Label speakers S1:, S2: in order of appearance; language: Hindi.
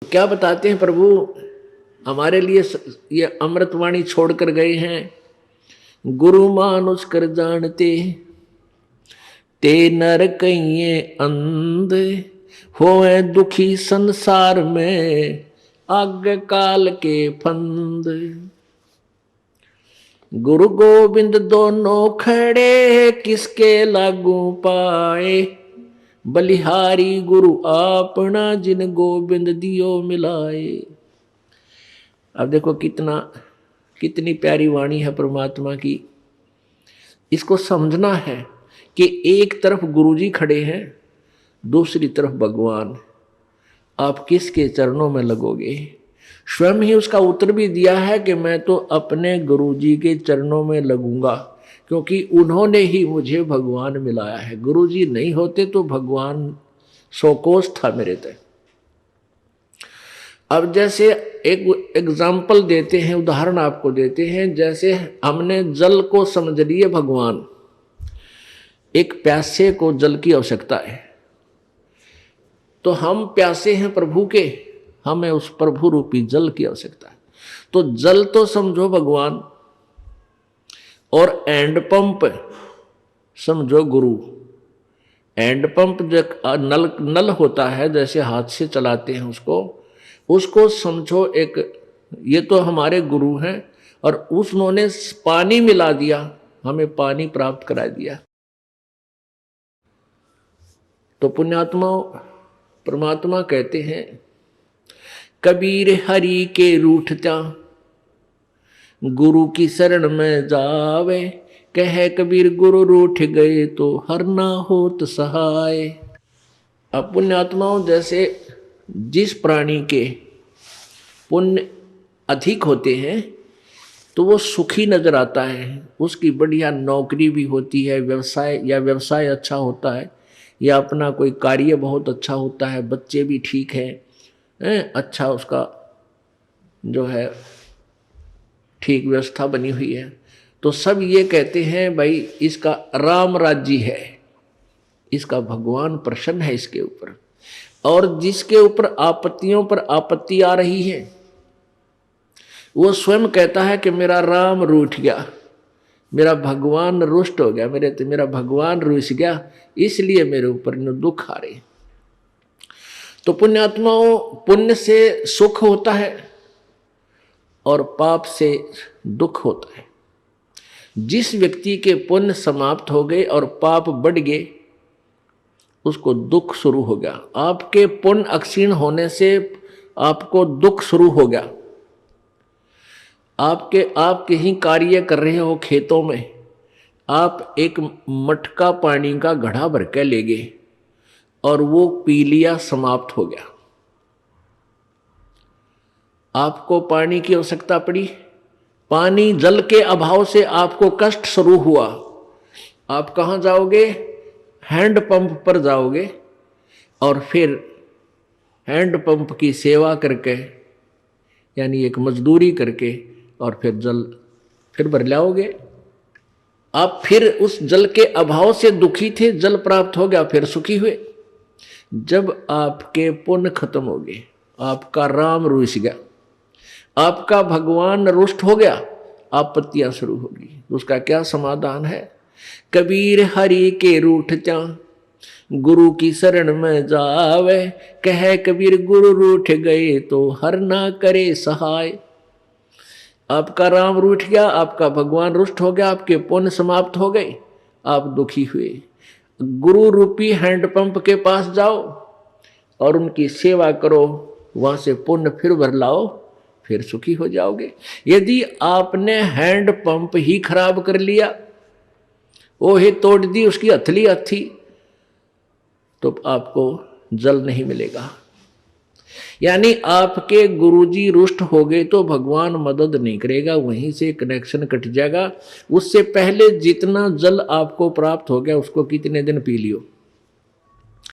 S1: क्या बताते हैं प्रभु हमारे लिए? ये अमृतवाणी छोड़कर गए हैं। गुरु मानुष कर जानते ते नर कहिए अंध, होए दुखी संसार में आगे काल के फंद। गुरु गोविंद दोनों खड़े किसके लागू पाए, बलिहारी गुरु आपना जिन गोविंद दियो मिलाए। अब देखो कितनी प्यारी वाणी है परमात्मा की। इसको समझना है कि एक तरफ गुरुजी खड़े हैं, दूसरी तरफ भगवान। आप किसके चरणों में लगोगे? स्वयं ही उसका उत्तर भी दिया है कि मैं तो अपने गुरुजी के चरणों में लगूंगा, क्योंकि उन्होंने ही मुझे भगवान मिलाया है। गुरुजी नहीं होते तो भगवान सौकोस था मेरे तक। अब जैसे एक एग्जाम्पल देते हैं, उदाहरण आपको देते हैं। जैसे हमने जल को समझ लिए भगवान, एक प्यासे को जल की आवश्यकता है, तो हम प्यासे हैं प्रभु के, हमें उस प्रभु रूपी जल की आवश्यकता है। तो जल तो समझो भगवान, और एंड पंप समझो गुरु। एंड पंप जो नल होता है, जैसे हाथ से चलाते हैं उसको समझो एक, ये तो हमारे गुरु हैं, और उन्होंने पानी मिला दिया, हमें पानी प्राप्त करा दिया। तो पुण्यात्मा परमात्मा कहते हैं, कबीर हरि के रूठता गुरु की शरण में जावे, कहे कबीर गुरु रूठ गए तो हर ना होत सहाय। अब पुण्यात्माओं, जैसे जिस प्राणी के पुण्य अधिक होते हैं तो वो सुखी नजर आता है, उसकी बढ़िया नौकरी भी होती है, व्यवसाय अच्छा होता है, या अपना कोई कार्य बहुत अच्छा होता है, बच्चे भी ठीक हैं, अच्छा उसका जो है ठीक व्यवस्था बनी हुई है, तो सब ये कहते हैं भाई इसका राम राज्य है, इसका भगवान प्रसन्न है इसके ऊपर। और जिसके ऊपर आपत्तियों पर आपत्ति आ रही है, वो स्वयं कहता है कि मेरा राम रूठ गया, मेरा भगवान रुष्ट हो गया, मेरा भगवान रुस गया, इसलिए मेरे ऊपर दुख आ रहे। तो पुण्यात्माओं, पुण्य से सुख होता है और पाप से दुख होता है। जिस व्यक्ति के पुण्य समाप्त हो गए और पाप बढ़ गए, उसको दुख शुरू हो गया। आपके पुण्य अक्षीण होने से आपको दुख शुरू हो गया। आप कहीं कार्य कर रहे हो खेतों में, आप एक मटका पानी का घड़ा भर के ले गए और वो पी लिया, समाप्त हो गया। आपको पानी की आवश्यकता पड़ी, पानी जल के अभाव से आपको कष्ट शुरू हुआ। आप कहाँ जाओगे? हैंड पंप पर जाओगे, और फिर हैंड पंप की सेवा करके, यानी एक मजदूरी करके, और फिर जल फिर भर लाओगे। आप फिर उस जल के अभाव से दुखी थे, जल प्राप्त हो गया, फिर सुखी हुए। जब आपके पुण्य खत्म हो गए, आपका राम रुस गया, आपका भगवान रुष्ट हो गया, आपत्तियां शुरू होगी। उसका क्या समाधान है? कबीर हरि के रूठता गुरु की शरण में जावे, कहे कबीर गुरु रूठ गए तो हर ना करे सहाय। आपका राम रूठ गया, आपका भगवान रुष्ट हो गया, आपके पुण्य समाप्त हो गए, आप दुखी हुए। गुरु रूपी हैंडपंप के पास जाओ और उनकी सेवा करो, वहां से पुण्य फिर भर लाओ, फिर सुखी हो जाओगे। यदि आपने हैंड पंप ही खराब कर लिया, वो ही तोड़ दी उसकी हथली, तो आपको जल नहीं मिलेगा। यानी आपके गुरुजी रुष्ट हो गए तो भगवान मदद नहीं करेगा, वहीं से कनेक्शन कट जाएगा। उससे पहले जितना जल आपको प्राप्त हो गया उसको कितने दिन पी लियो।